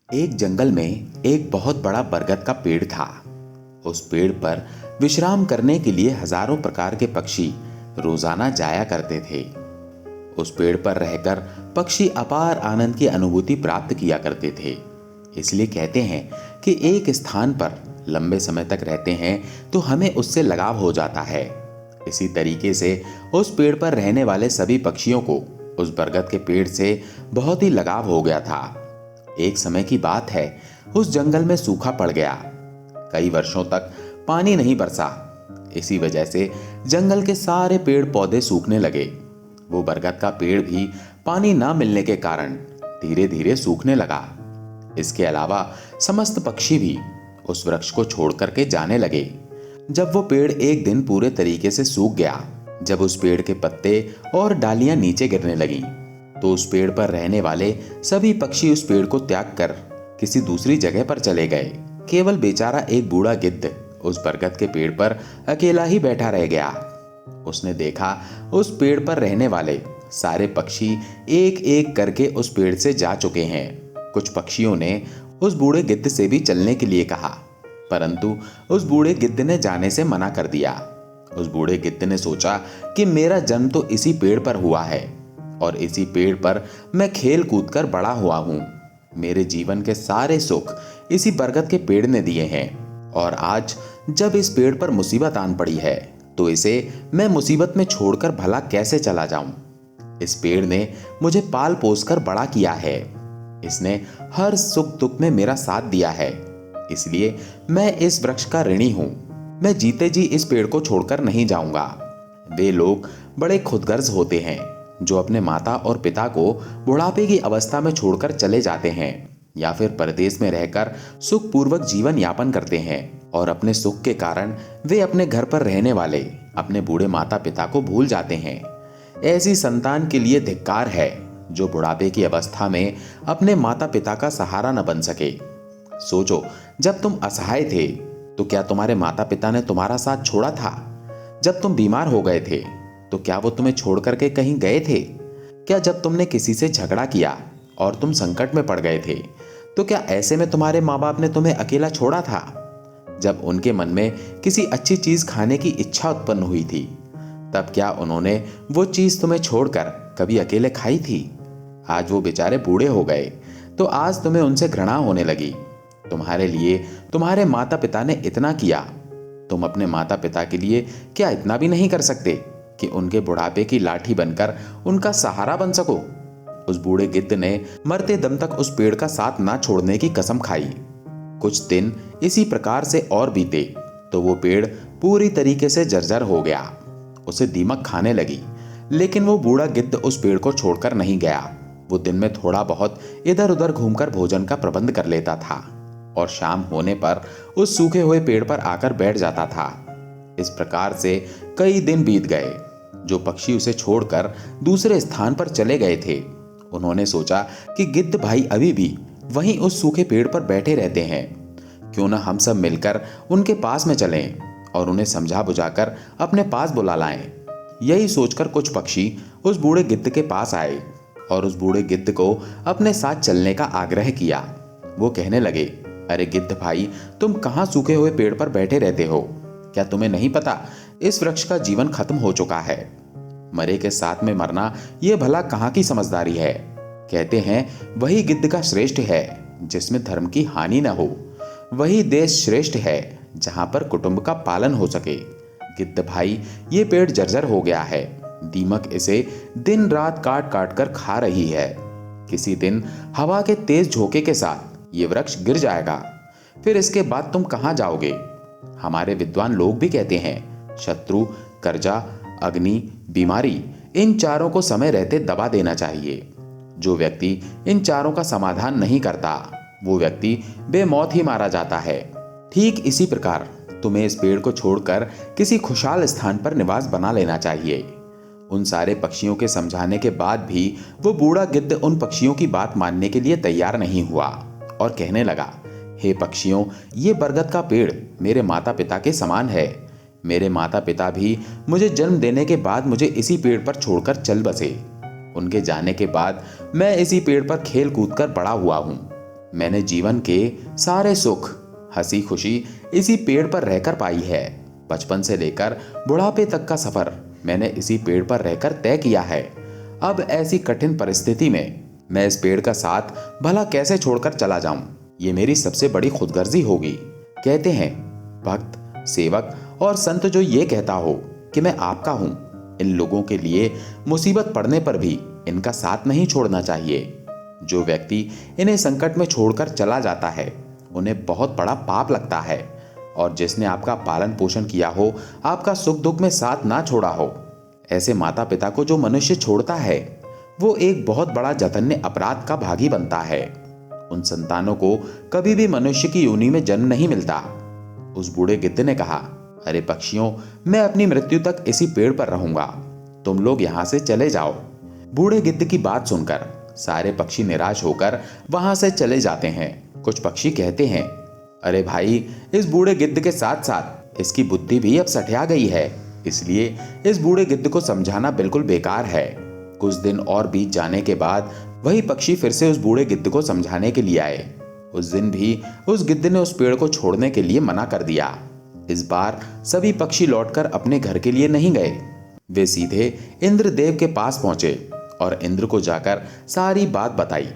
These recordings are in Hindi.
एक जंगल में एक बहुत बड़ा बरगद का पेड़ था। उस पेड़ पर विश्राम करने के लिए हजारों प्रकार के पक्षी रोजाना जाया करते थे। उस पेड़ पर रहकर पक्षी अपार आनंद की अनुभूति प्राप्त किया करते थे। इसलिए कहते हैं कि एक स्थान पर लंबे समय तक रहते हैं तो हमें उससे लगाव हो जाता है। इसी तरीके से उस पेड़ पर रहने वाले सभी पक्षियों को उस बरगद के पेड़ से बहुत ही लगाव हो गया था। एक समय की बात है, उस जंगल में सूखा पड़ गया। कई वर्षों तक पानी नहीं बरसा। इसी वजह से जंगल के सारे पेड़ पौधे सूखने लगे। वो बरगद का पेड़ भी पानी ना मिलने के कारण धीरे धीरे सूखने लगा। इसके अलावा समस्त पक्षी भी उस वृक्ष को छोड़ करके जाने लगे। जब वो पेड़ एक दिन पूरे तरीके से सूख गया, जब उस पेड़ के पत्ते और डालियां नीचे गिरने लगी, तो उस पेड़ पर रहने वाले सभी पक्षी उस पेड़ को त्याग कर किसी दूसरी जगह पर चले गए। केवल बेचारा एक बूढ़ा गिद्ध उस बरगद के पेड़ पर अकेला ही बैठा रह गया। उसने देखा उस पेड़ पर रहने वाले सारे पक्षी एक एक करके उस पेड़ से जा चुके हैं। कुछ पक्षियों ने उस बूढ़े गिद्ध से भी चलने के लिए कहा, परंतु उस बूढ़े गिद्ध ने जाने से मना कर दिया। उस बूढ़े गिद्ध ने सोचा कि मेरा जन्म तो इसी पेड़ पर हुआ है और इसी पेड़ पर मैं खेल कूद कर बड़ा हुआ हूं। मेरे जीवन के सारे सुख इसी बरगद के पेड़ ने दिए हैं और आज जब इस पेड़ पर मुसीबत आन पड़ी है तो इसे मैं मुसीबत में छोड़कर भला कैसे चला जाऊं। इस पेड़ ने मुझे पाल पोस कर बड़ा किया है। इसने हर सुख दुख में मेरा साथ दिया है। इसलिए मैं इस वृक्ष का ऋणी हूं। मैं जीते जी इस पेड़ को छोड़कर नहीं जाऊंगा। वे लोग बड़े खुदगर्ज होते हैं जो अपने माता और पिता को बुढ़ापे की अवस्था में छोड़कर चले जाते हैं या फिर परदेश में रहकर सुखपूर्वक जीवन यापन करते हैं और अपने सुख के कारण वे अपने घर पर रहने वाले अपने बूढ़े माता पिता को भूल जाते हैं। ऐसी संतान के लिए धिक्कार है जो बुढ़ापे की अवस्था में अपने माता पिता का सहारा न बन सके। सोचो, जब तुम असहाय थे तो क्या तुम्हारे माता पिता ने तुम्हारा साथ छोड़ा था? जब तुम बीमार हो गए थे तो क्या वो तुम्हें छोड़ करके कहीं गए थे? क्या जब तुमने किसी से झगड़ा किया और तुम संकट में पड़ गए थे तो क्या ऐसे में तुम्हारे माँ बाप ने तुम्हें अकेला छोड़ा था? जब उनके मन में किसी अच्छी चीज खाने की इच्छा उत्पन्न हुई थी तब क्या उन्होंने वो चीज तुम्हें छोड़कर कभी अकेले खाई थी? आज वो बेचारे बूढ़े हो गए तो आज तुम्हें उनसे घृणा होने लगी। तुम्हारे लिए तुम्हारे माता पिता ने इतना किया, तुम अपने माता पिता के लिए क्या इतना भी नहीं कर सकते कि उनके बुढ़ापे की लाठी बनकर उनका सहारा बन सको? उस बूढ़े गिद्ध ने मरते दम तक उस पेड़ का साथ ना छोड़ने की कसम खाई। कुछ दिन इसी प्रकार से और बीते तो वो पेड़ पूरी तरीके से जर्जर हो गया। उसे दीमक खाने लगी, लेकिन वो बूढ़ा गिद्ध उस पेड़ को छोड़कर नहीं गया। वो दिन में थोड़ा बहुत इधर उधर घूमकर भोजन का प्रबंध कर लेता था और शाम होने पर उस सूखे हुए पेड़ पर आकर बैठ जाता था। इस प्रकार से कई दिन बीत गए। जो पक्षी उसे छोड़कर दूसरे स्थान पर चले गए थे, उन्होंने सोचा कि गिद्ध भाई अभी भी वहीं उस सूखे पेड़ पर बैठे रहते हैं। क्यों ना हम सब मिलकर उनके पास में चलें और उन्हें समझा बुझाकर अपने पास बुला लाएं। यही सोचकर कुछ पक्षी उस बूढ़े गिद्ध के पास आए और उस बूढ़े गिद्ध को अपने साथ चलने का आग्रह किया। वो कहने लगे, अरे गिद्ध भाई, तुम कहाँ सूखे हुए पेड़ पर बैठे रहते हो? क्या तुम्हें नहीं पता इस वृक्ष का जीवन खत्म हो चुका है? मरे के साथ में मरना ये भला कहाँ की समझदारी है? कहते हैं वही गिद्ध का श्रेष्ठ है जिसमें धर्म की हानि न हो। वही देश श्रेष्ठ है जहां पर कुटुंब का पालन हो सके। गिद्ध भाई, ये पेड़ जर्जर हो गया है। दीमक इसे दिन रात काट काट कर खा रही है। किसी दिन हवा के तेज झोंके के साथ ये वृक्ष गिर जाएगा। फिर इसके बाद तुम कहां जाओगे? हमारे विद्वान लोग भी कहते हैं, शत्रु, कर्जा, अग्नि, बीमारी, इन चारों को समय रहते दबा देना चाहिए। जो व्यक्ति इन चारों का समाधान नहीं करता वो व्यक्ति बेमौत ही मारा जाता है। ठीक इसी प्रकार तुम्हें इस पेड़ को छोड़कर किसी खुशहाल स्थान पर निवास बना लेना चाहिए। उन सारे पक्षियों के समझाने के बाद भी वो बूढ़ा गिद्ध उन पक्षियों की बात मानने के लिए तैयार नहीं हुआ और कहने लगा, हे पक्षियों, ये बरगद का पेड़ मेरे माता पिता के समान है। मेरे माता पिता भी मुझे जन्म देने के बाद मुझे इसी पेड़ पर छोड़कर चल बसे। उनके जाने के बाद मैं इसी पेड़ पर खेल कूद कर बड़ा हुआ हूँ। मैंने जीवन के सारे सुख, हंसी खुशी इसी पेड़ पर रहकर पाई है। बचपन से लेकर बुढ़ापे तक का सफर मैंने इसी पेड़ पर रहकर तय किया है। अब ऐसी कठिन परिस्थिति में मैं इस पेड़ का साथ भला कैसे छोड़कर चला जाऊं? ये मेरी सबसे बड़ी खुदगर्जी होगी। कहते हैं भक्त, सेवक और संत जो ये कहता हो कि मैं आपका हूं, इन लोगों के लिए मुसीबत पड़ने पर भी इनका साथ नहीं छोड़ना चाहिए। जो व्यक्ति इन्हें संकट में छोड़कर चला जाता है उन्हें बहुत बड़ा पाप लगता है, और जिसने आपका पालन पोषण किया हो, आपका सुख दुख में साथ ना छोड़ा हो, ऐसे माता पिता को जो मनुष्य छोड़ता है वो एक बहुत बड़ा जघन्य अपराध का भागी बनता है। उन संतानों को कभी भी मनुष्य की योनि में जन्म नहीं मिलता। उस बूढ़े गिद्ध ने कहा, अरे पक्षियों, मैं अपनी मृत्यु तक इसी पेड़ पर रहूंगा, तुम लोग यहां से चले जाओ। बूढ़े गिद्ध की बात सुनकर सारे पक्षी निराश होकर वहां से चले जाते हैं। कुछ पक्षी कहते हैं, अरे भाई, इस बूढ़े गिद्ध के साथ साथ इसकी बुद्धि भी अब सठिया गई है, इसलिए इस बूढ़े गिद्ध को समझाना बिल्कुल बेकार है। कुछ दिन और बीत जाने के बाद वही पक्षी फिर से उस बूढ़े गिद्ध को समझाने के लिए आए। उस दिन भी उस गिद्ध ने उस पेड़ को छोड़ने के लिए मना कर दिया। इस बार सभी पक्षी लौटकर अपने घर के लिए नहीं गए। वे सीधे इंद्रदेव के पास पहुंचे और इंद्र को जाकर सारी बात बताई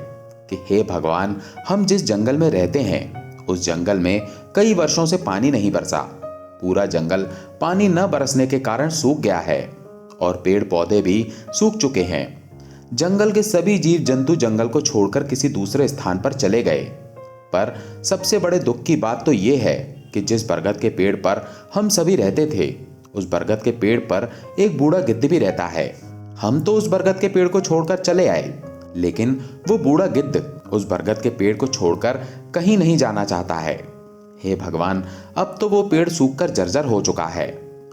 कि हे भगवान, हम जिस जंगल में रहते हैं उस जंगल में कई वर्षों से पानी नहीं बरसा। पूरा जंगल पानी न बरसने के कारण सूख गया है और पेड़ पौधे भी सूख चुके हैं। जंगल के सभी जीव जंतु जंगल को छोड़कर किसी दूसरे स्थान पर चले गए। पर सबसे बड़े दुख की बात तो यह है कि जिस बरगद के पेड़ पर हम सभी रहते थे, उस बरगद के पेड़ पर एक बूढ़ा गिद्ध भी रहता है। हम तो उस बरगद के पेड़ को छोड़कर चले आए, लेकिन वो बूढ़ा गिद्ध उस बरगद के पेड़ को छोड़कर कहीं नहीं जाना चाहता है। हे भगवान, अब तो वो पेड़ सूखकर जर्जर हो चुका है।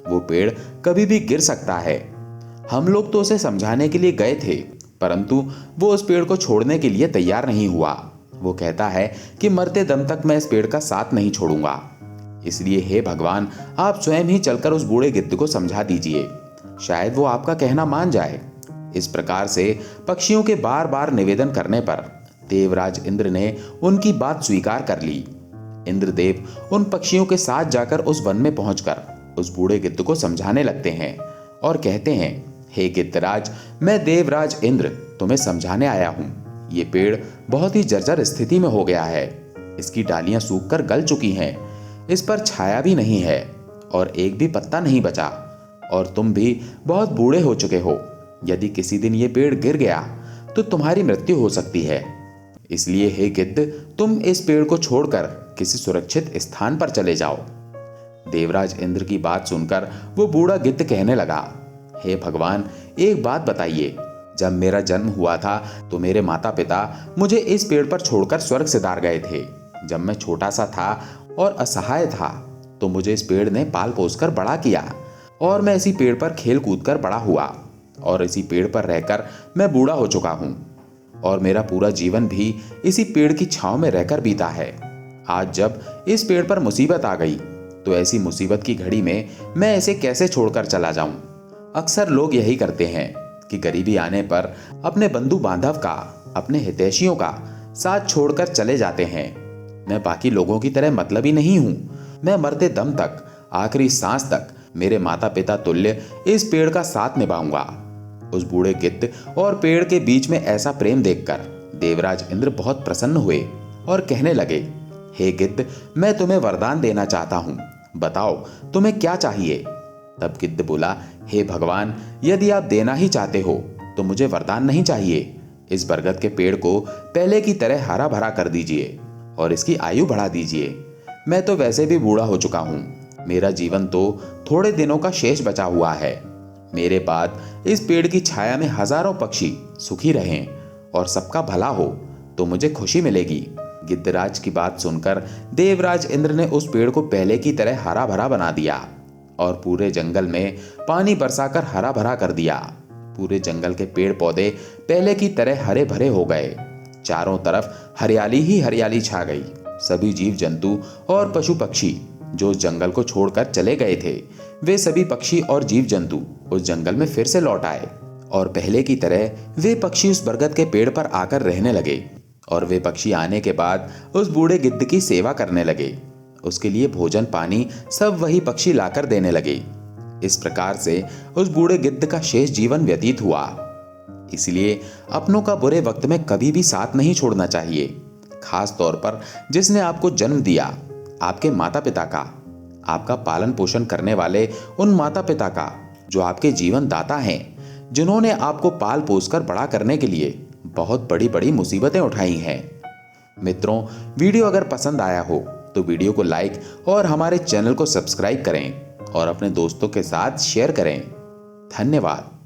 वो पेड़ कभी भी गिर सकता है। हम लोग तो उसे समझाने के लिए गए थे, परंतु वो उस पेड़ को छोड़ने के लिए तैयार नहीं हुआ। वो कहता है कि मरते दम तक मैं इस पेड़ का साथ नहीं छोड़ूंगा। इसलिए हे भगवान, आप स्वयं ही चलकर उस बूढ़े गिद्ध को समझा दीजिए, शायद वो आपका कहना मान जाए। इस प्रकार से पक्षियों के बार बार निवेदन करने पर देवराज इंद्र ने उनकी बात स्वीकार कर ली। इंद्रदेव उन पक्षियों के साथ जाकर उस वन में पहुंचकर उस बूढ़े गिद्ध को समझाने लगते हैं और कहते हैं, हे गिद्धराज, मैं देवराज इंद्र तुम्हें समझाने आया हूं। ये पेड़ बहुत ही जर्जर स्थिति में हो गया है। इसकी डालियां सूखकर गल चुकी हैं, इस पर छाया भी नहीं है और एक भी पत्ता नहीं बचा, और तुम भी बहुत बूढ़े हो चुके हो। यदि किसी दिन ये पेड़ गिर गया तो तुम्हारी मृत्यु हो सकती है। इसलिए हे गिद्ध, तुम इस पेड़ को छोड़कर किसी सुरक्षित स्थान पर चले जाओ। देवराज इंद्र की बात सुनकर वो बूढ़ा गिद्ध कहने लगा, हे भगवान, एक बात बताइए, जब मेरा जन्म हुआ था तो मेरे माता पिता मुझे इस पेड़ पर छोड़कर स्वर्ग सिधार गए थे। जब मैं छोटा सा था और असहाय था तो मुझे इस पेड़ ने पाल पोस कर बड़ा किया, और मैं इसी पेड़ पर खेल कूद कर बड़ा हुआ, और इसी पेड़ पर रहकर मैं बूढ़ा हो चुका हूँ, और मेरा पूरा जीवन भी इसी पेड़ की छांव में रहकर बीता है। आज जब इस पेड़ पर मुसीबत आ गई तो ऐसी मुसीबत की घड़ी में मैं इसे कैसे छोड़कर चला जाऊं? अक्सर लोग यही करते हैं कि गरीबी आने पर अपने बंधु बांधव का, अपने हितैषियों का साथ छोड़कर चले जाते हैं। मैं बाकी लोगों की तरह मतलबी नहीं हूं। मैं मरते दम तक, आखिरी सांस तक मेरे माता पिता तुल्य इस पेड़ का साथ निभाऊंगा। उस बूढ़े गिद्ध और पेड़ के बीच में ऐसा प्रेम देखकर देवराज इंद्र बहुत प्रसन्न हुए और कहने लगे, हे गिद्ध, मैं तुम्हें वरदान देना चाहता हूं, बताओ तुम्हें क्या चाहिए? तब गिद्ध बोला, हे भगवान, यदि आप देना ही चाहते हो तो मुझे वरदान नहीं चाहिए। इस बरगद के पेड़ को पहले की तरह हरा भरा कर दीजिए और इसकी आयु बढ़ा दीजिए। मैं तो वैसे भी बूढ़ा हो चुका हूँ। मेरा जीवन तो थोड़े दिनों का शेष बचा हुआ है। मेरे बाद इस पेड़ की छाया में हजारों पक्षी सुखी रहें और सबका भला हो तो मुझे खुशी मिलेगी। गिद्धराज की बात सुनकर देवराज इंद्र ने उस पेड़ को पहले की तरह हरा भरा बना दिया और पूरे जंगल में पानी बरसाकर हरा भरा कर दिया। पूरे जंगल के पेड़ पौधे पहले की तरह हरे भरे हो गए। चारों तरफ हरियाली ही हरियाली छा गई। सभी जीव जंतु और पशु पक्षी जो उस जंगल को छोड़कर चले गए थे, वे सभी पक्षी और जीव जंतु उस जंगल में फिर से लौट आए और पहले की तरह वे पक्षी उस बरगद के पेड़ पर आकर रहने लगे और वे पक्षी आने के बाद उस बूढ़े गिद्ध की सेवा करने लगे। उसके लिए भोजन पानी सब वही पक्षी लाकर देने लगे। इस प्रकार से उस बूढ़े गिद्ध का शेष जीवन व्यतीत हुआ। इसलिए अपनों का बुरे वक्त में कभी भी साथ नहीं छोड़ना चाहिए, खास तौर पर जिसने आपको जन्म दिया, आपके माता पिता का, आपका पालन पोषण करने वाले उन माता पिता का जो आपके जीवन दाता हैं, जिन्होंने आपको पाल पोस कर बड़ा करने के लिए बहुत बड़ी बड़ी मुसीबतें उठाई हैं। मित्रों, वीडियो अगर पसंद आया हो तो वीडियो को लाइक और हमारे चैनल को सब्सक्राइब करें और अपने दोस्तों के साथ शेयर करें। धन्यवाद।